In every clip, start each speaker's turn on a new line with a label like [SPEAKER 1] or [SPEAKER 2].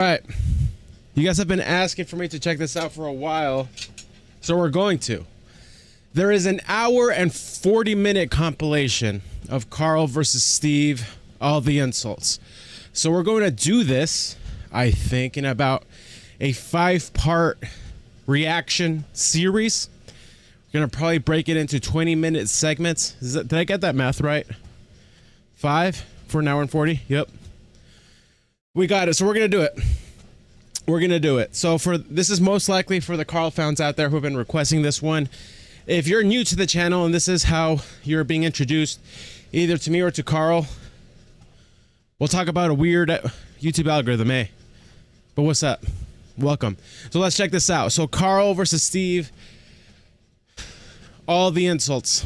[SPEAKER 1] All right. You guys have been asking for me to check this out for a while, so we're going to. There is an hour and 40-minute compilation of Karl versus Steve, all the insults. So we're going to do this, I think, in about a 5-part reaction series. We're going to probably break it into 20-minute segments. Did I get that math right? 5 for an hour and 40? Yep. We got it. So we're going to do it. We're going to do it. So this is most likely for the Karl fans out there who have been requesting this one. If you're new to the channel and this is how you're being introduced, either to me or to Karl, we'll talk about a weird YouTube algorithm, eh? But what's up? Welcome. So let's check this out. So Karl versus Steve. All the insults.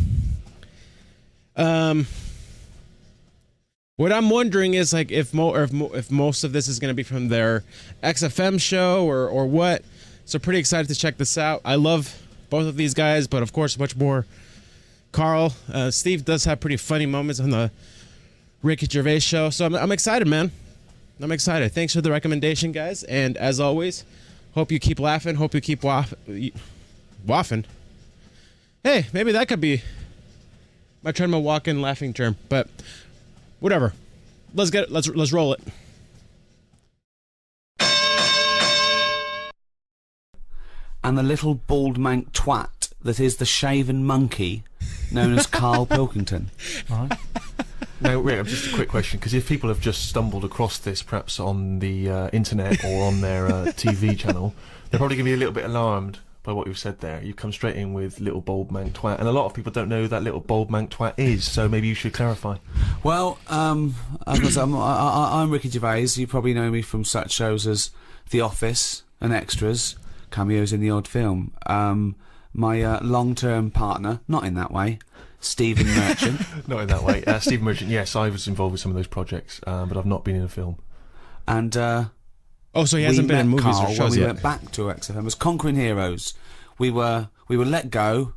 [SPEAKER 1] What I'm wondering is like if most of this is going to be from their XFM show or what. So pretty excited to check this out. I love both of these guys, but of course much more Karl. Steve does have pretty funny moments on the Ricky Gervais show, so I'm excited, man. I'm excited. Thanks for the recommendation, guys, and as always, hope you keep laughing. Hope you keep waffing. Hey, maybe that could be my try my walk-in laughing term, but. Whatever. Let's roll it.
[SPEAKER 2] And the little bald mank twat that is the shaven monkey known as Karl Pilkington.
[SPEAKER 3] All right. Now, Rick, just a quick question, because if people have just stumbled across this, perhaps on the internet or on their TV channel, they're probably going to be a little bit alarmed by what you've said there. You come straight in with little bald mank twat, and a lot of people don't know who that little bald mank twat is, so maybe you should clarify. Well,
[SPEAKER 2] I'm Ricky Gervais. You probably know me from such shows as The Office and Extras, cameos in the odd film. My long-term partner, not in that way, Stephen Merchant.
[SPEAKER 3] Not in that way. Stephen Merchant, yes, I was involved with some of those projects, but I've not been in a film.
[SPEAKER 2] And,
[SPEAKER 1] oh, so he hasn't been in movies
[SPEAKER 2] Karl
[SPEAKER 1] or shows
[SPEAKER 2] when
[SPEAKER 1] yet.
[SPEAKER 2] We went back to XFM as Conquering Heroes. We were let go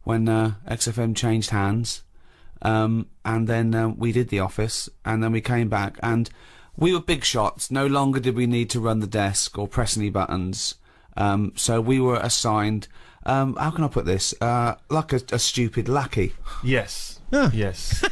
[SPEAKER 2] when XFM changed hands, and then we did The Office, and then we came back, and we were big shots. No longer did we need to run the desk or press any buttons. So we were assigned. How can I put this? Like a stupid lackey.
[SPEAKER 3] Yes.
[SPEAKER 1] Huh.
[SPEAKER 3] Yes.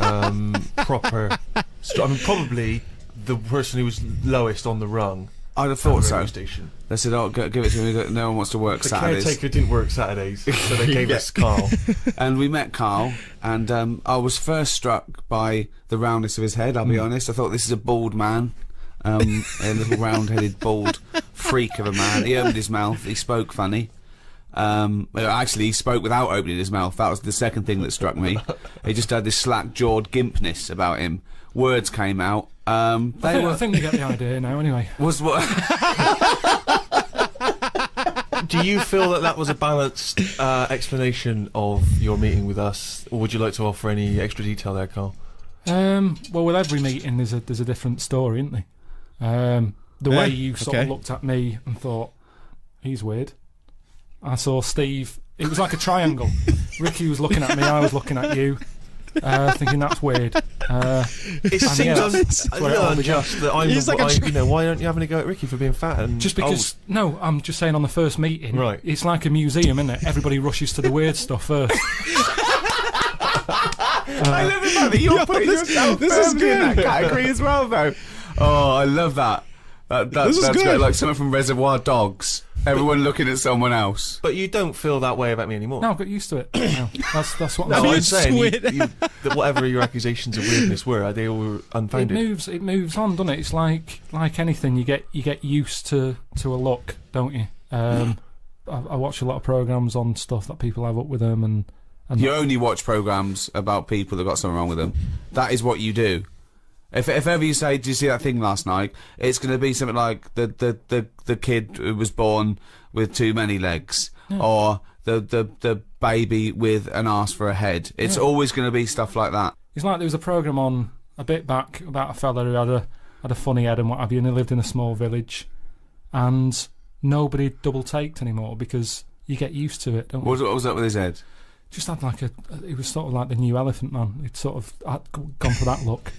[SPEAKER 3] Proper. I mean, probably the person who was lowest on the rung.
[SPEAKER 2] I'd have thought so.
[SPEAKER 3] Station.
[SPEAKER 2] They said, "Oh, give it to me. No one wants to work Saturdays."
[SPEAKER 3] The caretaker didn't work Saturdays, so they gave us Karl.
[SPEAKER 2] And we met Karl, and I was first struck by the roundness of his head. I'll be honest. I thought this is a bald man, a little round-headed bald freak of a man. He opened his mouth. He spoke funny. Actually, he spoke without opening his mouth. That was the second thing that struck me. He just had this slack-jawed gimpness about him. Words came out.
[SPEAKER 4] I think we get the idea now, anyway.
[SPEAKER 2] Was what?
[SPEAKER 3] Do you feel that was a balanced explanation of your meeting with us, or would you like to offer any extra detail there, Karl?
[SPEAKER 4] Well, with every meeting, there's a different story, isn't there? The way you sort of looked at me and thought, he's weird. I saw Steve. It was like a triangle. Ricky was looking at me, I was looking at you. Thinking that's weird.
[SPEAKER 3] It seems unjust that I'm why aren't you having a go at Ricky for being fat and
[SPEAKER 4] just because
[SPEAKER 3] old?
[SPEAKER 4] No, I'm just saying on the first meeting,
[SPEAKER 3] right?
[SPEAKER 4] It's like a museum, isn't it? Everybody rushes to the weird stuff first.
[SPEAKER 2] I love the fact that you're putting yourself firmly in that category as well, though. Oh, I love that. That's great. Like someone from Reservoir Dogs. Everyone looking at someone else.
[SPEAKER 3] But you don't feel that way about me anymore.
[SPEAKER 4] No, I've got used to it. No, that's what
[SPEAKER 3] I'm saying. That whatever your accusations of weirdness were, they were unfounded.
[SPEAKER 4] It moves on, doesn't it? It's like anything. You get used to a look, don't you? I watch a lot of programs on stuff that people have up with them, and
[SPEAKER 2] you only watch programs about people that got something wrong with them. That is what you do. If ever you say, "Did you see that thing last night?" It's going to be something like the kid who was born with too many legs, or the baby with an arse for a head. It's always going to be stuff like that.
[SPEAKER 4] It's like there was a program on a bit back about a fella who had a funny head and what have you, and he lived in a small village, and nobody double taked anymore because you get used to it. Don't you?
[SPEAKER 2] What was up with his head?
[SPEAKER 4] Just had like it was sort of like the new Elephant Man. He'd sort of gone for that look.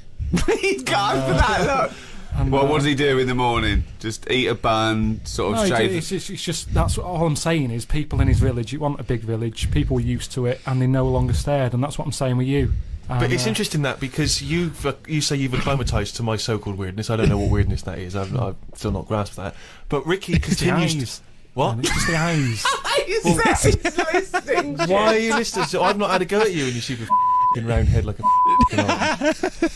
[SPEAKER 2] He's going for that, look.
[SPEAKER 4] And,
[SPEAKER 2] What does he do in the morning? Just eat a bun, sort of
[SPEAKER 4] no,
[SPEAKER 2] shave.
[SPEAKER 4] it's just that's all I'm saying is people in his village. You want a big village. People are used to it, and they no longer stared. And that's what I'm saying with you. And,
[SPEAKER 3] But it's interesting that because you say you've acclimatised to my so-called weirdness. I don't know what weirdness that is. I've still not grasped that. But Ricky continues.
[SPEAKER 4] eyes.
[SPEAKER 3] What?
[SPEAKER 4] Man, it's just the eyes.
[SPEAKER 3] Why are you listening? So I've not had a go at you and you super round head like a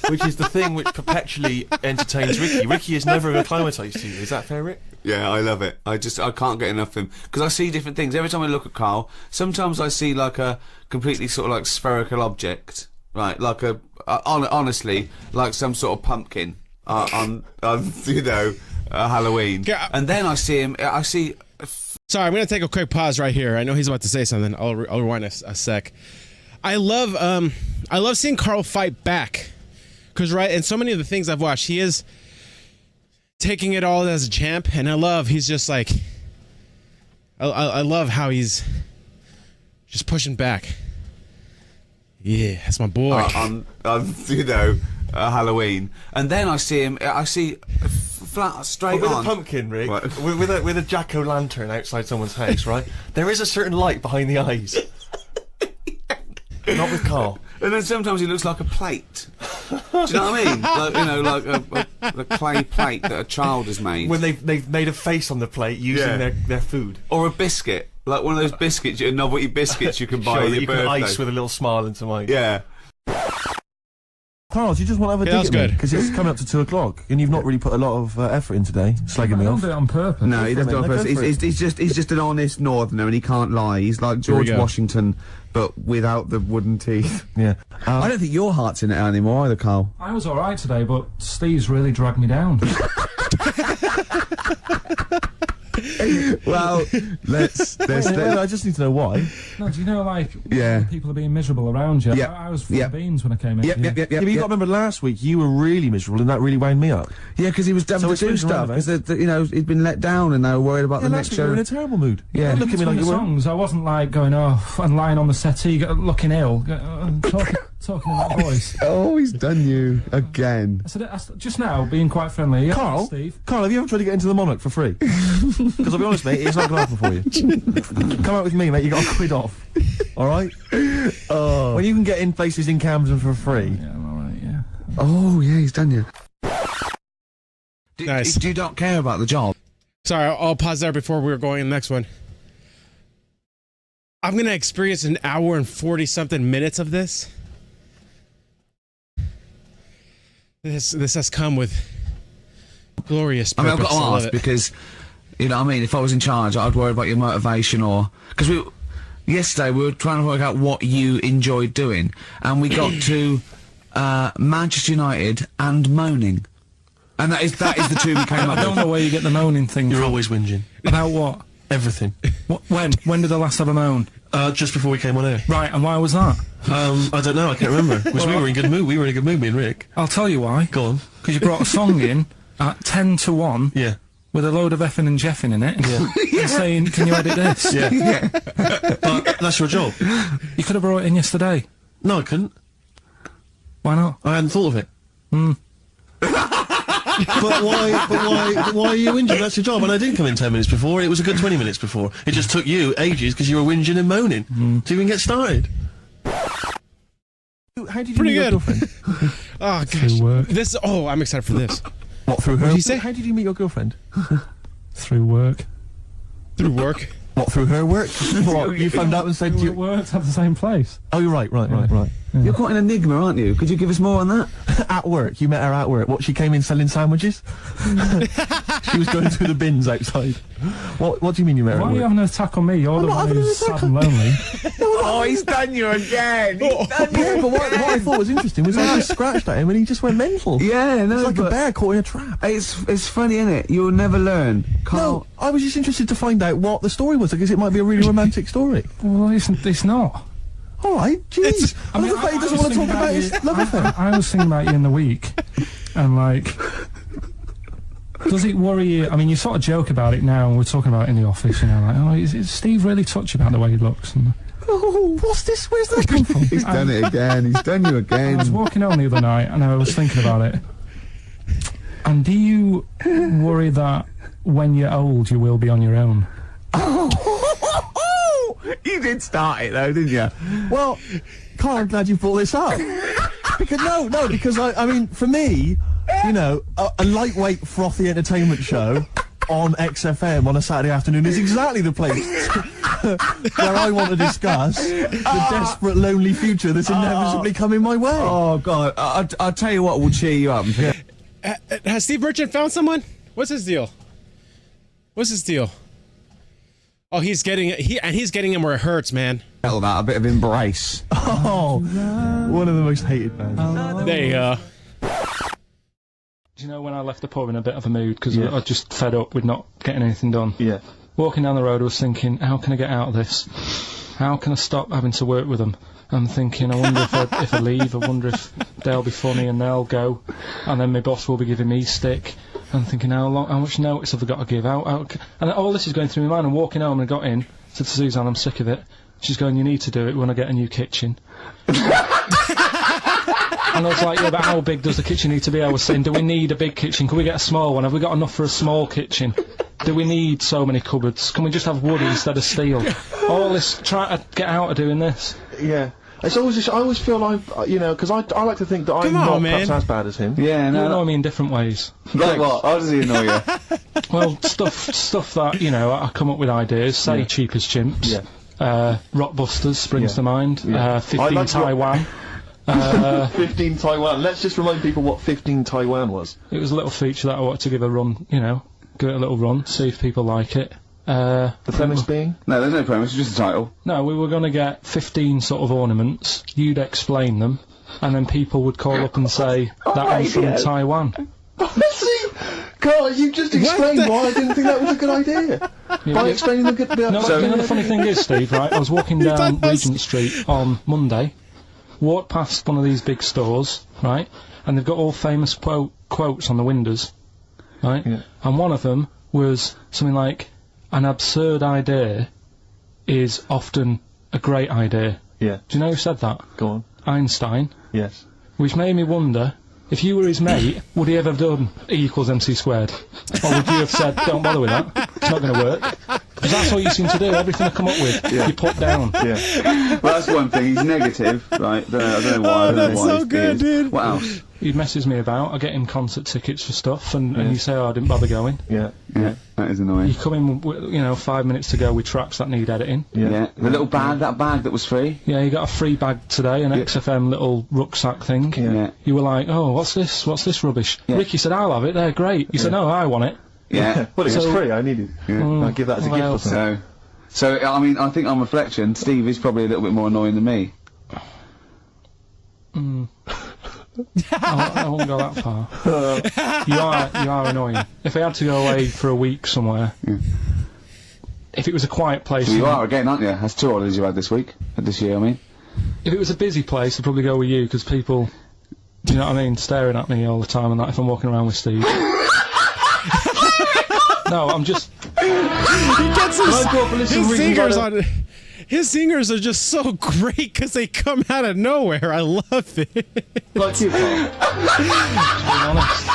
[SPEAKER 3] which is the thing which perpetually entertains Ricky. Ricky is never acclimatised to you. Is that fair, Rick?
[SPEAKER 2] Yeah, I love it. I can't get enough of him because I see different things every time I look at Karl. Sometimes I see like a completely sort of like spherical object, right? Like honestly, like some sort of pumpkin on Halloween.
[SPEAKER 1] Yeah.
[SPEAKER 2] And then I see him. I see.
[SPEAKER 1] Sorry, I'm gonna take a quick pause right here. I know he's about to say something. I'll rewind a sec. I love seeing Karl fight back, because in so many of the things I've watched, he is taking it all as a champ, and he's just like, I love how he's just pushing back. Yeah, that's my boy.
[SPEAKER 2] On Halloween, and then I see him. I see flat straight
[SPEAKER 3] with
[SPEAKER 2] on
[SPEAKER 3] a pumpkin, Rick,
[SPEAKER 2] What?
[SPEAKER 3] with a jack-o'-lantern outside someone's house, right? There is a certain light behind the eyes. Not with Karl.
[SPEAKER 2] And then sometimes he looks like a plate. Do you know what I mean? Like, like a clay plate that a child has made.
[SPEAKER 3] When they've made a face on the plate using their food.
[SPEAKER 2] Or a biscuit. Like one of those biscuits, novelty biscuits you can buy
[SPEAKER 3] Sure,
[SPEAKER 2] on
[SPEAKER 3] that
[SPEAKER 2] your
[SPEAKER 3] you
[SPEAKER 2] birthday.
[SPEAKER 3] can ice with a little smile into mine.
[SPEAKER 2] Yeah.
[SPEAKER 5] Karl, do you just want to have a
[SPEAKER 1] Yeah,
[SPEAKER 5] dig
[SPEAKER 1] that's
[SPEAKER 5] at me?
[SPEAKER 1] good.
[SPEAKER 5] Because it's coming up to 2 o'clock, and you've not really put a lot of effort in today, slagging me
[SPEAKER 4] I don't
[SPEAKER 5] off.
[SPEAKER 4] do it on purpose.
[SPEAKER 2] No, he doesn't do it on
[SPEAKER 5] Go
[SPEAKER 2] purpose.
[SPEAKER 5] for it.
[SPEAKER 2] He's just an honest northerner and he can't lie. He's like
[SPEAKER 1] Here we
[SPEAKER 2] George
[SPEAKER 1] go.
[SPEAKER 2] Washington, but without the wooden teeth.
[SPEAKER 5] Yeah.
[SPEAKER 2] I don't think your heart's in it anymore either, Karl.
[SPEAKER 4] I was all right today, but Steve's really dragged me down.
[SPEAKER 2] Well, let's
[SPEAKER 5] I just need to know why.
[SPEAKER 4] No, do you know, like,
[SPEAKER 2] Yeah.
[SPEAKER 4] people are being miserable around you?
[SPEAKER 2] Yeah.
[SPEAKER 4] I was full
[SPEAKER 2] Yeah.
[SPEAKER 4] of beans when I came in.
[SPEAKER 2] Yep.
[SPEAKER 5] Yeah, but you got to remember last week you were really miserable, and that really wound me up.
[SPEAKER 2] Yeah, because he was done
[SPEAKER 5] So
[SPEAKER 2] to
[SPEAKER 5] it's
[SPEAKER 2] do
[SPEAKER 5] been
[SPEAKER 2] stuff.
[SPEAKER 5] around,
[SPEAKER 2] Because he'd been let down and they were worried about
[SPEAKER 5] Yeah,
[SPEAKER 2] the
[SPEAKER 5] last
[SPEAKER 2] next
[SPEAKER 5] week you were in
[SPEAKER 2] show.
[SPEAKER 5] a terrible mood.
[SPEAKER 2] Yeah.
[SPEAKER 5] Don't look at me like
[SPEAKER 4] Between
[SPEAKER 5] you
[SPEAKER 4] the
[SPEAKER 5] were.
[SPEAKER 4] songs, I wasn't like going off and lying on the settee, looking ill, talking in that voice.
[SPEAKER 2] Oh, he's done you again.
[SPEAKER 4] I said just now, being quite friendly. Yeah,
[SPEAKER 5] Karl,
[SPEAKER 4] Steve.
[SPEAKER 5] Karl, have you ever tried to get into the Monarch for free? Because I'll be honest, mate, it's not going to happen for you. Come out with me, mate. You got a quid off. All right. When you can get in places in Camden for free.
[SPEAKER 4] Yeah, I'm all right. Yeah.
[SPEAKER 2] Oh, yeah, he's done you.
[SPEAKER 1] Nice.
[SPEAKER 2] You don't care about the job.
[SPEAKER 1] Sorry, I'll pause there before we're going to the next one. I'm gonna experience an hour and 40-something minutes of this. This has come with glorious
[SPEAKER 2] I
[SPEAKER 1] purpose.
[SPEAKER 2] mean, I've got
[SPEAKER 1] I
[SPEAKER 2] to
[SPEAKER 1] love
[SPEAKER 2] ask
[SPEAKER 1] it.
[SPEAKER 2] because, you know what I mean, if I was in charge, I'd worry about your motivation because yesterday we were trying to work out what you enjoyed doing and we got to Manchester United and moaning. And that is the two we came up
[SPEAKER 4] I don't know
[SPEAKER 2] with.
[SPEAKER 4] where you get the moaning thing
[SPEAKER 3] You're
[SPEAKER 4] from.
[SPEAKER 3] always whinging.
[SPEAKER 4] About what?
[SPEAKER 3] Everything.
[SPEAKER 4] When did I last have a moan?
[SPEAKER 3] Just before we came on air.
[SPEAKER 4] Right, and why was that?
[SPEAKER 3] I don't know, I can't remember. Because we were in good mood. We were in a good mood, me and Rick.
[SPEAKER 4] I'll tell you why.
[SPEAKER 3] Go on.
[SPEAKER 4] Because you brought a song in at 10 to 1
[SPEAKER 3] Yeah.
[SPEAKER 4] with a load of effing and jeffing in it.
[SPEAKER 3] Yeah.
[SPEAKER 4] And saying, can you edit this?
[SPEAKER 3] Yeah. But that's your job.
[SPEAKER 4] You could have brought it in yesterday.
[SPEAKER 3] No, I couldn't.
[SPEAKER 4] Why not?
[SPEAKER 3] I hadn't thought of it. But why are you whinging? That's your job. And I didn't come in 10 minutes before. It was a good 20 minutes before. It just took you ages because you were whinging and moaning to even get started.
[SPEAKER 5] How did you
[SPEAKER 1] Pretty
[SPEAKER 5] meet your
[SPEAKER 1] good.
[SPEAKER 5] girlfriend?
[SPEAKER 1] Oh gosh,
[SPEAKER 4] Through work.
[SPEAKER 1] I'm excited for this.
[SPEAKER 5] What, through her?
[SPEAKER 1] What did you say?
[SPEAKER 5] How did you meet your girlfriend?
[SPEAKER 4] Through work.
[SPEAKER 1] Through work.
[SPEAKER 5] What, through her work? What, you found out and said
[SPEAKER 4] We
[SPEAKER 5] you...
[SPEAKER 4] worked at the same place.
[SPEAKER 5] Oh, you're right.
[SPEAKER 2] You're quite an enigma, aren't you? Could you give us more on that?
[SPEAKER 5] At work, you met her at work. What, she came in selling sandwiches? She was going through the bins outside. What do you mean you met her
[SPEAKER 4] Why
[SPEAKER 5] at
[SPEAKER 4] are you
[SPEAKER 5] work?
[SPEAKER 4] having an attack on me? You're the
[SPEAKER 5] not
[SPEAKER 4] one
[SPEAKER 5] having an
[SPEAKER 4] who's
[SPEAKER 5] attack
[SPEAKER 4] sad and lonely.
[SPEAKER 2] Oh, he's done you again. He's done you
[SPEAKER 5] Yeah, but what I thought was interesting was I just scratched at him and he just went mental.
[SPEAKER 2] Yeah, no,
[SPEAKER 5] It's like a
[SPEAKER 2] but
[SPEAKER 5] bear caught in a trap.
[SPEAKER 2] it's funny, isn't it? You'll never learn. Karl,
[SPEAKER 5] No, I was just interested to find out what the story was, because it might be a really romantic story.
[SPEAKER 4] Well, it's not.
[SPEAKER 5] All right, jeez. I love the fact he doesn't want to talk about his love affair.
[SPEAKER 4] I was thinking about you in the week, and like, does it worry you? I mean, you sort of joke about it now, and we're talking about it in the office, you know, like, oh, is Steve really touchy about the way he looks? And
[SPEAKER 5] Oh, what's this? Where's that come from?
[SPEAKER 6] He's done it again. He's done you
[SPEAKER 4] I
[SPEAKER 6] again.
[SPEAKER 4] was walking home the other night and I was thinking about it. And do you worry that when you're old you will be on your own?
[SPEAKER 6] Oh, you did start it though, didn't you?
[SPEAKER 5] Well, Karl, I'm glad you brought this up. Because I mean, for me, you know, a lightweight, frothy entertainment show on XFM on a Saturday afternoon is exactly the place where I want to discuss the desperate, lonely future that's inevitably coming my way.
[SPEAKER 6] Oh God, I'll tell you what will cheer you up.
[SPEAKER 1] Has Steve Merchant found someone? What's his deal? Oh, he's getting him where it hurts, man.
[SPEAKER 6] Tell that a bit of embrace.
[SPEAKER 5] Oh, one of the most hated bands.
[SPEAKER 1] There you go.
[SPEAKER 4] Do you know when I left the pub in a bit of a mood because I just fed up with not getting anything done?
[SPEAKER 3] Yeah.
[SPEAKER 4] Walking down the road, I was thinking, how can I get out of this? How can I stop having to work with them? I'm thinking, I wonder if I leave, I wonder if they'll be funny and they'll go, and then my boss will be giving me stick. I'm thinking, how much notice have I got to give out? And all this is going through my mind. I'm walking home and I got in, said to Suzanne, I'm sick of it. She's going, you need to do it when I get a new kitchen. And I was like, yeah, but how big does the kitchen need to be? I was saying, do we need a big kitchen? Can we get a small one? Have we got enough for a small kitchen? Do we need so many cupboards? Can we just have wood instead of steel? All this, try to get out of doing this.
[SPEAKER 3] Yeah. It's always just, I always feel like, you know, because I like to think that I'm not perhaps as bad as him.
[SPEAKER 6] Yeah,
[SPEAKER 4] You
[SPEAKER 6] no.
[SPEAKER 4] annoy me in different ways.
[SPEAKER 6] Like what? How does he annoy you?
[SPEAKER 4] Well, stuff that, you know, I come up with ideas, say Cheap as Chimps.
[SPEAKER 3] Yeah.
[SPEAKER 4] Rockbusters springs to mind.
[SPEAKER 3] Yeah.
[SPEAKER 4] 15
[SPEAKER 3] like
[SPEAKER 4] Taiwan.
[SPEAKER 3] 15 Taiwan. Let's just remind people what 15 Taiwan was.
[SPEAKER 4] It was a little feature that I wanted to give a run, you know, give it a little run, see if people like it.
[SPEAKER 3] The premise being?
[SPEAKER 6] No, there's no premise, it's just a title.
[SPEAKER 4] No, we were going to get 15 sort of ornaments, you'd explain them, and then people would call up and say, that one's from Taiwan.
[SPEAKER 3] See? Karl, you just explained why I didn't think that was a good idea. By explaining the good bit.
[SPEAKER 4] No, you know the funny thing is, Steve, right, I was walking down Regent Street on Monday, walked past one of these big stores, right, and they've got all famous quotes on the windows, right, and one of them was something like, an absurd idea is often a great idea.
[SPEAKER 3] Yeah.
[SPEAKER 4] Do you know who said that?
[SPEAKER 3] Go on.
[SPEAKER 4] Einstein.
[SPEAKER 3] Yes.
[SPEAKER 4] Which made me wonder, if you were his mate, would he ever have done E = MC²? Or would you have said, don't bother with that, it's not going to work? Because that's what you seem to do, everything I come up with, you put down.
[SPEAKER 3] Yeah.
[SPEAKER 6] Well, that's one thing, he's negative, right? I don't know why.
[SPEAKER 1] That's so good, dude.
[SPEAKER 6] What else?
[SPEAKER 4] He messes me about, I get him concert tickets for stuff, and you say, oh, I didn't bother going.
[SPEAKER 3] Yeah.
[SPEAKER 6] Yeah, that is annoying.
[SPEAKER 4] You come in, you know, 5 minutes to go with tracks that need editing.
[SPEAKER 6] Yeah. The little bag, that bag that was free.
[SPEAKER 4] Yeah, you got a free bag today, an XFM little rucksack thing.
[SPEAKER 6] Yeah.
[SPEAKER 4] You were like, oh, what's this rubbish?
[SPEAKER 6] Yeah.
[SPEAKER 4] Ricky said, I'll have it, they're great. You said, no, I want it.
[SPEAKER 6] Yeah.
[SPEAKER 3] Well, it was
[SPEAKER 4] So-
[SPEAKER 3] free, I needed. I'd give that as a gift or something.
[SPEAKER 6] So, I mean, I think on reflection, Steve is probably a little bit more annoying than me.
[SPEAKER 4] I won't go that far. You are annoying. If I had to go away for a week somewhere, if it was a quiet place,
[SPEAKER 6] So you are again, aren't you? That's 2 holidays you had this year, I mean.
[SPEAKER 4] if it was a busy place, I'd probably go with you because people, do you know what I mean, staring at me all the time and that if I'm walking around with Steve. No, I'm just.
[SPEAKER 1] He gets his singers are just so great because they come out of nowhere. I love it.
[SPEAKER 3] Like you, Karl.
[SPEAKER 4] Being honest.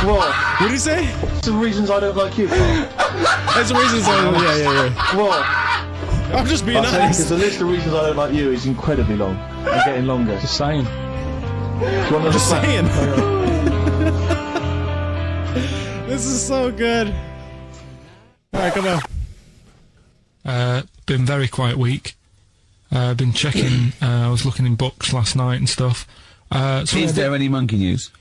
[SPEAKER 3] What?
[SPEAKER 1] What do you say?
[SPEAKER 3] What's the reasons I don't like you, Karl?
[SPEAKER 1] That's the reason. Yeah.
[SPEAKER 3] What?
[SPEAKER 1] I'm just being
[SPEAKER 3] Because
[SPEAKER 1] honest.
[SPEAKER 3] the list of reasons I don't like you is incredibly long. And getting longer.
[SPEAKER 4] Just saying.
[SPEAKER 3] Do you want
[SPEAKER 1] Just
[SPEAKER 3] another
[SPEAKER 1] saying.
[SPEAKER 3] fact?
[SPEAKER 1] This is so good. All right, come on.
[SPEAKER 4] Been very quiet week. Been checking. I was looking in books last night and stuff.
[SPEAKER 6] Is there any monkey news?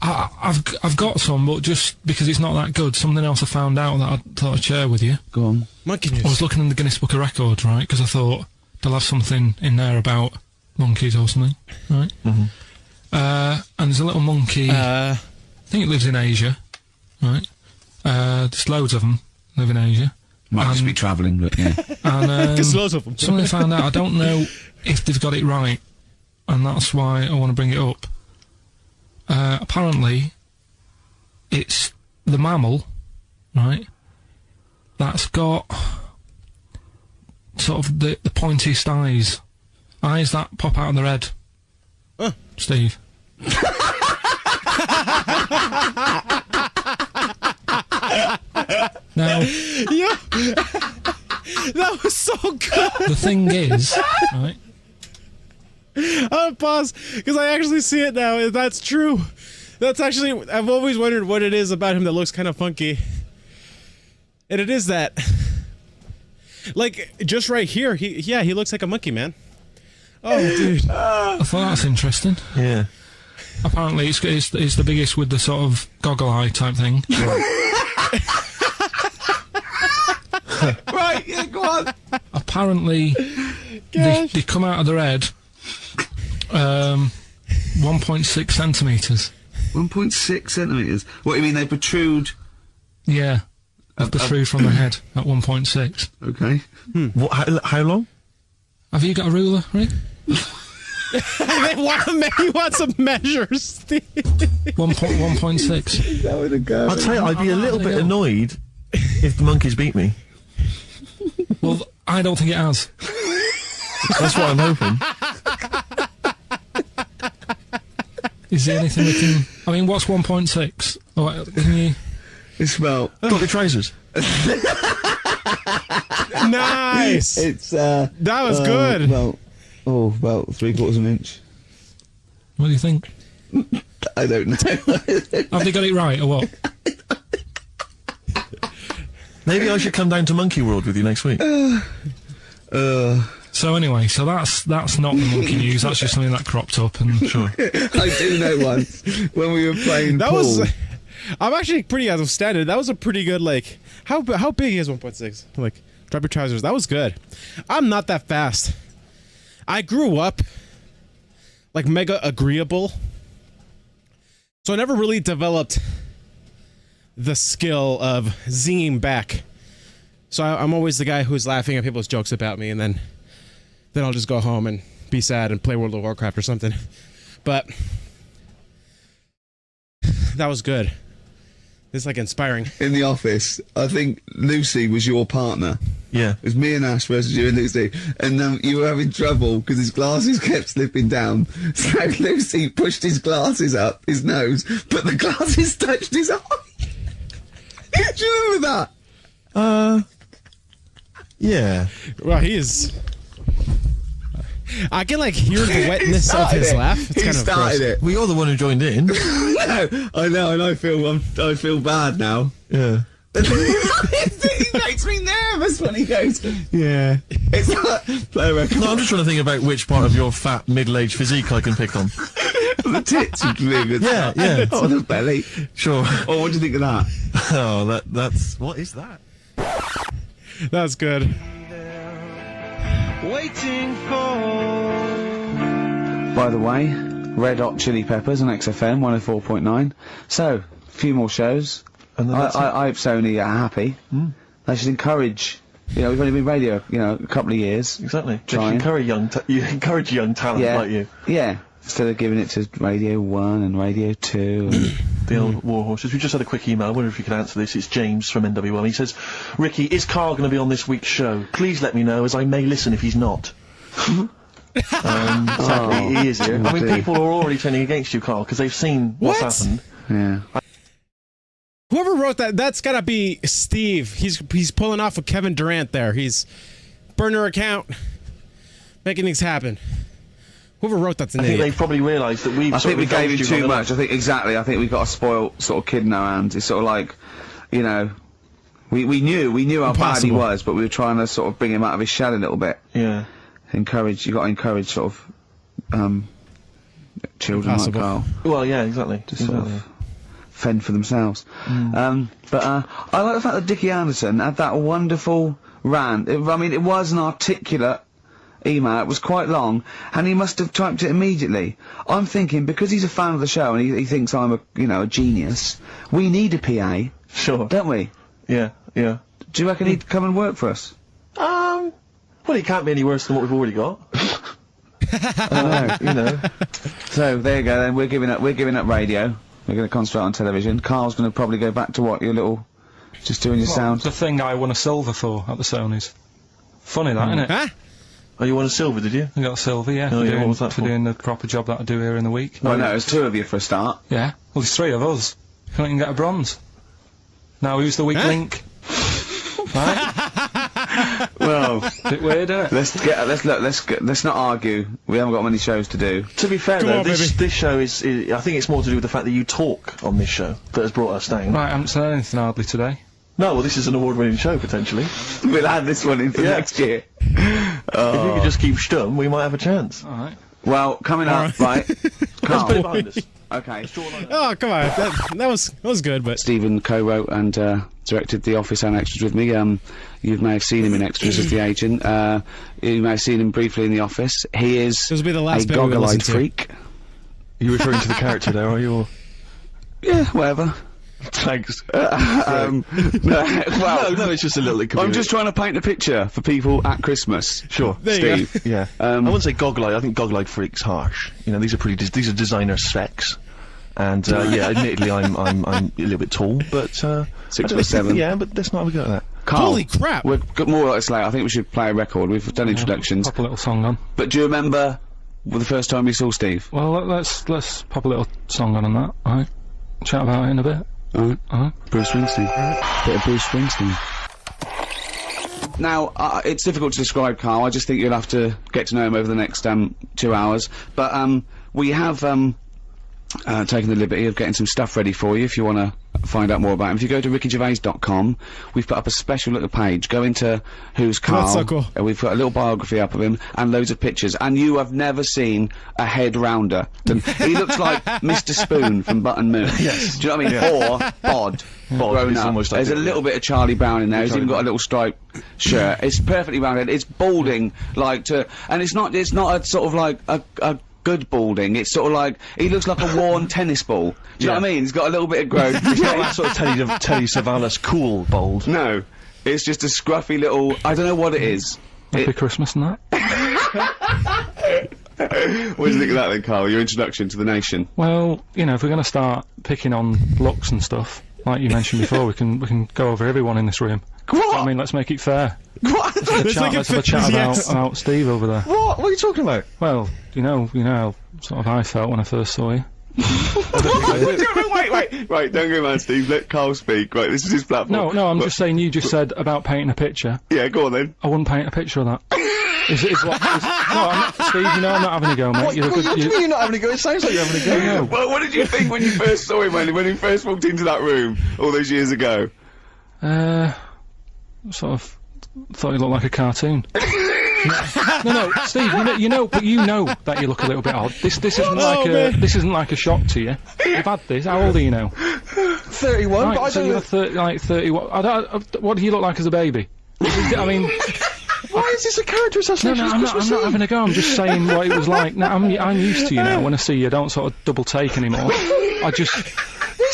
[SPEAKER 4] I've got some, but just because it's not that good, something else I found out that I thought I'd share with you.
[SPEAKER 6] Go on.
[SPEAKER 1] Monkey
[SPEAKER 4] I was
[SPEAKER 1] news.
[SPEAKER 4] looking in the Guinness Book of Records, right? Because I thought they'll have something in there about monkeys or something, right? And there's a little monkey. I think it lives in Asia, right? There's loads of them live in Asia.
[SPEAKER 6] Might just be travelling, but yeah.
[SPEAKER 4] And
[SPEAKER 1] There's loads of them.
[SPEAKER 4] something I found out. I don't know if they've got it right, and that's why I want to bring it up. Apparently, it's the mammal, right? That's got sort of the pointiest eyes that pop out of their head. Steve. Now,
[SPEAKER 1] Yeah, that was so good.
[SPEAKER 4] the thing is, right?
[SPEAKER 1] I'll pause because I actually see it now. That's true. That's actually, I've always wondered what it is about him that looks kind of funky. And it is that. Like, just right here, he looks like a monkey, man. Oh, dude.
[SPEAKER 4] I thought that's interesting.
[SPEAKER 5] Yeah.
[SPEAKER 4] Apparently, it's the biggest with the sort of goggle eye type thing.
[SPEAKER 2] Right, yeah, go on.
[SPEAKER 4] Apparently, they come out of their head 1.6 centimetres.
[SPEAKER 2] 1.6 centimetres. What, you mean they protrude?
[SPEAKER 4] Yeah. They protrude from their head at 1.6.
[SPEAKER 2] Okay.
[SPEAKER 5] What? How long?
[SPEAKER 4] Have you got a ruler, Rick?
[SPEAKER 1] He wants some measures, Steve.
[SPEAKER 4] 1.6.
[SPEAKER 2] That would have gone.
[SPEAKER 5] I'll tell you, I'd be a little bit annoyed if the monkeys beat me.
[SPEAKER 4] Well, I don't think it has.
[SPEAKER 5] That's what I'm hoping.
[SPEAKER 4] Is there anything we can... I mean, what's 1.6? Oh, can you...
[SPEAKER 2] It's about...
[SPEAKER 5] Got the trousers.
[SPEAKER 1] Nice.
[SPEAKER 2] It's,
[SPEAKER 1] that was good.
[SPEAKER 2] About 3/4 of an inch.
[SPEAKER 4] What do you think?
[SPEAKER 2] I don't know.
[SPEAKER 4] Have they got it right, or what?
[SPEAKER 5] Maybe I should come down to Monkey World with you next week.
[SPEAKER 4] So anyway, so that's not the monkey news. That's just something that cropped up, and
[SPEAKER 5] Sure.
[SPEAKER 2] I do know once when we were playing
[SPEAKER 1] That
[SPEAKER 2] pool.
[SPEAKER 1] was. I'm actually pretty outstanding. That was a pretty good, like, how big is 1.6? Like, drop your trousers. That was good. I'm not that fast. I grew up, like, mega agreeable. So I never really developed the skill of zinging back. So I'm always the guy who's laughing at people's jokes about me, and then I'll just go home and be sad and play World of Warcraft or something. But that was good. It's like inspiring.
[SPEAKER 2] In the office, I think Lucy was your partner.
[SPEAKER 5] Yeah.
[SPEAKER 2] It was me and Ash versus you and Lucy, and you were having trouble because his glasses kept slipping down. So Lucy pushed his glasses up his nose, but the glasses touched his eye. Do you remember that?
[SPEAKER 5] Yeah.
[SPEAKER 1] Well, he is. I can like hear the wetness of his laugh. It's
[SPEAKER 2] He
[SPEAKER 1] kind of
[SPEAKER 2] started
[SPEAKER 1] gross.
[SPEAKER 2] it.
[SPEAKER 5] Well, you're the one who joined in.
[SPEAKER 2] No, I know, and I feel bad now.
[SPEAKER 5] Yeah.
[SPEAKER 2] He makes me nervous when he goes, yeah. It's like, play a record.
[SPEAKER 5] No, I'm just trying to think about which part of your fat, middle-aged physique I can pick on.
[SPEAKER 2] The tits are big.
[SPEAKER 5] Yeah, yeah.
[SPEAKER 2] Oh, the belly.
[SPEAKER 5] Sure.
[SPEAKER 2] Oh, what do you think of that?
[SPEAKER 5] Oh, that's... What is that?
[SPEAKER 1] That's good.
[SPEAKER 7] Waiting for.
[SPEAKER 6] By the way, Red Hot Chili Peppers on XFM 104.9. So, a few more shows.
[SPEAKER 5] And then that's it.
[SPEAKER 6] I hope Sony are happy. They should encourage. You know, we've only been radio, a couple of years.
[SPEAKER 5] Exactly. You
[SPEAKER 6] Trying.
[SPEAKER 5] encourage young talent
[SPEAKER 6] Yeah.
[SPEAKER 5] like you.
[SPEAKER 6] Yeah. Instead of giving it to Radio 1 and Radio 2. And
[SPEAKER 3] The old war horses. We just had a quick email. I wonder if you could answer this. It's James from NWL. He says, Ricky, is Karl going to be on this week's show? Please let me know, as I may listen if he's not. Sadly, he is here. I mean,
[SPEAKER 6] dear.
[SPEAKER 3] people are already turning against you, Karl, because they've seen what's
[SPEAKER 1] What?
[SPEAKER 3] happened.
[SPEAKER 6] yeah.
[SPEAKER 1] Whoever wrote that, that's gotta be Steve. He's pulling off with Kevin Durant there. He's burner account, making things happen. Whoever wrote that's an
[SPEAKER 3] I think
[SPEAKER 1] idiot.
[SPEAKER 3] they've probably realised that we've
[SPEAKER 6] I
[SPEAKER 3] sort
[SPEAKER 6] think we
[SPEAKER 3] of
[SPEAKER 6] gave him
[SPEAKER 3] indulged you
[SPEAKER 6] too
[SPEAKER 3] long
[SPEAKER 6] much.
[SPEAKER 3] enough.
[SPEAKER 6] I think we got a spoiled sort of kid in our hands. It's sort of like, we knew how bad he
[SPEAKER 1] Impossible.
[SPEAKER 6] was, but we were trying to sort of bring him out of his shell a little bit.
[SPEAKER 3] Yeah.
[SPEAKER 6] You got to encourage sort of, children
[SPEAKER 1] Impossible.
[SPEAKER 6] like Karl.
[SPEAKER 3] Well, yeah, exactly.
[SPEAKER 6] Sort of fend for themselves. I like the fact that Dickie Anderson had that wonderful rant. It was an articulate email. It was quite long, and he must have typed it immediately. I'm thinking, because he's a fan of the show and he thinks I'm a genius, we need a PA,
[SPEAKER 3] Sure.
[SPEAKER 6] don't we?
[SPEAKER 3] Yeah, yeah.
[SPEAKER 6] Do you reckon he'd come and work for us?
[SPEAKER 3] Well, it can't be any worse than what we've already got.
[SPEAKER 6] So there you go. Then we're giving up radio. We're going to concentrate on television. Carl's going to probably go back to what, just doing your sound.
[SPEAKER 4] The thing I won a silver for at the Sonys.
[SPEAKER 8] Funny that, isn't it?
[SPEAKER 1] Huh?
[SPEAKER 3] Oh, you won a silver, did you?
[SPEAKER 8] I got silver, yeah,
[SPEAKER 3] Oh, yeah, what was that
[SPEAKER 8] for
[SPEAKER 3] for?
[SPEAKER 8] doing the proper job that I do here in the week.
[SPEAKER 6] Well, no, there's 2 of you for a start.
[SPEAKER 8] Yeah. Well, there's 3 of us. Can't even get a bronze. Now, who's the weak link? Right?
[SPEAKER 6] Well,
[SPEAKER 8] Bit weird, isn't it?
[SPEAKER 6] let's not argue. We haven't got many shows to do.
[SPEAKER 3] To be fair,
[SPEAKER 1] Come
[SPEAKER 3] though,
[SPEAKER 1] on, baby.
[SPEAKER 3] this show is. I think it's more to do with the fact that you talk on this show that has brought us down.
[SPEAKER 8] Right, I haven't said anything hardly today.
[SPEAKER 3] No, well, this is an award-winning show, potentially.
[SPEAKER 6] We'll add this one in for
[SPEAKER 3] Yeah.
[SPEAKER 6] next year.
[SPEAKER 3] If you could just keep stum, we might have a chance.
[SPEAKER 8] Alright.
[SPEAKER 6] Well, coming up, right?
[SPEAKER 3] Let's put it
[SPEAKER 6] Carl.
[SPEAKER 3] behind us.
[SPEAKER 6] Okay.
[SPEAKER 1] Oh, come on. That was good, but
[SPEAKER 6] Stephen co-wrote and directed The Office and Extras with me. You may have seen him in Extras as the agent. You may have seen him briefly in The Office. He is
[SPEAKER 1] this will be the last
[SPEAKER 6] a
[SPEAKER 1] bit we listen
[SPEAKER 6] goggle-eyed
[SPEAKER 1] to.
[SPEAKER 6] freak.
[SPEAKER 3] Are you referring to the character there, are you? Or...
[SPEAKER 6] Yeah, whatever.
[SPEAKER 3] Thanks.
[SPEAKER 6] Well,
[SPEAKER 3] no, it's just a little...
[SPEAKER 6] I'm just trying to paint a picture for people at Christmas.
[SPEAKER 3] Sure.
[SPEAKER 1] There you
[SPEAKER 6] Steve.
[SPEAKER 3] Yeah. I wouldn't say goggle-eyed. I think goggle-eyed freak's harsh. You know, these are these are designer specs. And, yeah, admittedly, I'm a little bit tall, but,
[SPEAKER 6] 6'7".
[SPEAKER 3] Yeah, but let's not have a go at that.
[SPEAKER 6] Carl,
[SPEAKER 1] Holy crap!
[SPEAKER 6] We've got more like later. I think we should play a record. We've done introductions.
[SPEAKER 8] Pop a little song on.
[SPEAKER 6] But do you remember the first time you saw Steve?
[SPEAKER 8] Well, let's pop a little song on that, alright? Chat about it in a bit.
[SPEAKER 6] Alright. Bruce Springsteen. Bit of Bruce Springsteen. Now, it's difficult to describe Carl. I just think you'll have to get to know him over the next 2 hours. But we have taken the liberty of getting some stuff ready for you if you want to find out more about him. If you go to rickygervais.com, we've put up a special little page. Go into Who's Carl.
[SPEAKER 1] That's so cool.
[SPEAKER 6] We've got a little biography up of him and loads of pictures. And you have never seen a head rounder. He looks like Mr. Spoon from Button Moon. Yes. Do you know what I mean? Or Bod. Grown
[SPEAKER 3] is
[SPEAKER 6] up.
[SPEAKER 3] almost
[SPEAKER 6] There's a
[SPEAKER 3] identical.
[SPEAKER 6] little bit of Charlie Brown in there. He's even got a little striped shirt. It's perfectly rounded. It's balding like and it's not a sort of like a good balding. It's sort of like he looks like a worn tennis ball. Do you know what I mean? He's got a little bit of growth.
[SPEAKER 3] It's not that sort of Telly Savalas cool bold.
[SPEAKER 6] No, it's just a scruffy little. I don't know what it is.
[SPEAKER 8] Happy Christmas and that.
[SPEAKER 6] What do you think of that then, Carl? Your introduction to the nation.
[SPEAKER 8] Well, you know, if we're going to start picking on looks and stuff, like you mentioned before, we can go over everyone in this room.
[SPEAKER 6] What?
[SPEAKER 8] I mean, let's make it fair.
[SPEAKER 6] What?
[SPEAKER 8] Let's have a chat about Steve over there.
[SPEAKER 3] What? What are you talking about?
[SPEAKER 8] Well, you know how sort of I felt when I first saw you.
[SPEAKER 6] Wait, don't go mad, Steve. Let Carl speak. Right, this is his platform.
[SPEAKER 8] No, I'm just saying you just said about painting a picture.
[SPEAKER 6] Yeah, go on then.
[SPEAKER 8] I wouldn't paint a picture of that. No, I'm not, Steve, you know I'm not having a go, mate.
[SPEAKER 3] What,
[SPEAKER 8] You're a
[SPEAKER 3] what
[SPEAKER 8] good,
[SPEAKER 3] do you mean you're not having a go? It sounds like you're having a go.
[SPEAKER 8] No.
[SPEAKER 6] Well, what did you think when you first saw him, when he first walked into that room all those years ago?
[SPEAKER 8] Sort of thought he looked like a cartoon. No, Steve, you know, but you know that you look a little bit odd. This isn't this isn't like a shock to you. You've had this. How old are you now?
[SPEAKER 3] 31,
[SPEAKER 8] Right,
[SPEAKER 3] but I
[SPEAKER 8] so
[SPEAKER 3] don't
[SPEAKER 8] you're
[SPEAKER 3] know.
[SPEAKER 8] 30. What do you look like as a baby? I mean,
[SPEAKER 3] Why is this a character assassination?
[SPEAKER 8] I'm not having a go. I'm just saying what it was like. Now I'm used to you now. When I see you, I don't sort of double take anymore.
[SPEAKER 3] He's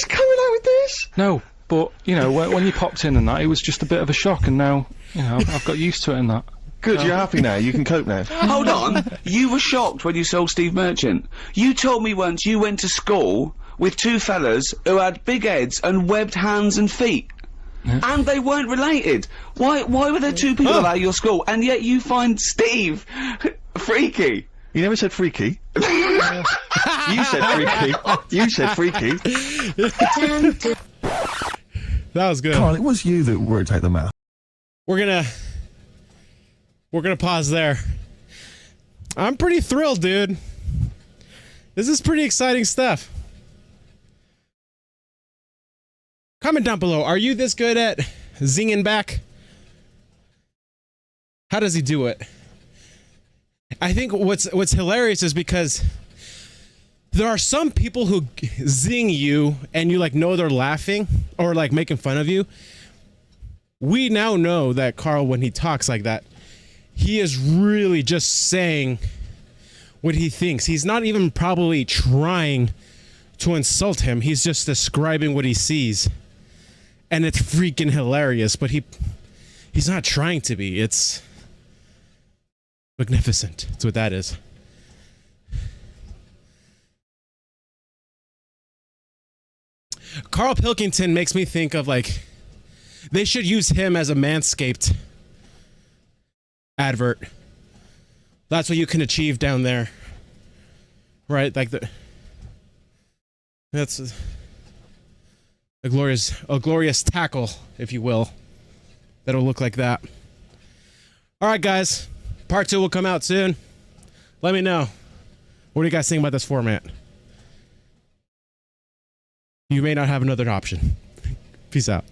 [SPEAKER 3] coming out with this.
[SPEAKER 8] No, but you know when you popped in and that, it was just a bit of a shock, and now you know I've got used to it and that.
[SPEAKER 3] Good, you're happy now. You can cope now.
[SPEAKER 6] Hold on. You were shocked when you saw Steve Merchant. You told me once you went to school with 2 fellas who had big heads and webbed hands and feet.
[SPEAKER 8] Yeah.
[SPEAKER 6] And they weren't related. Why were there 2 people at your school, and yet you find Steve freaky?
[SPEAKER 3] You never said freaky. You said freaky. You said freaky.
[SPEAKER 1] That was good.
[SPEAKER 5] Carl, it was you that worked out the math.
[SPEAKER 1] We're gonna pause there. I'm pretty thrilled, dude. This is pretty exciting stuff. Comment down below. Are you this good at zinging back? How does he do it? I think what's hilarious is because there are some people who zing you and you like know they're laughing or like making fun of you. We now know that Karl, when he talks like that, he is really just saying what he thinks. He's not even probably trying to insult him. He's just describing what he sees. And it's freaking hilarious, but he's not trying to be. It's magnificent. That's what that is. Karl Pilkington makes me think of like, they should use him as a Manscaped advert. That's what you can achieve down there. Right? Like that's a glorious tackle, if you will. That'll look like that. All right, guys. Part 2 will come out soon. Let me know. What do you guys think about this format? You may not have another option. Peace out.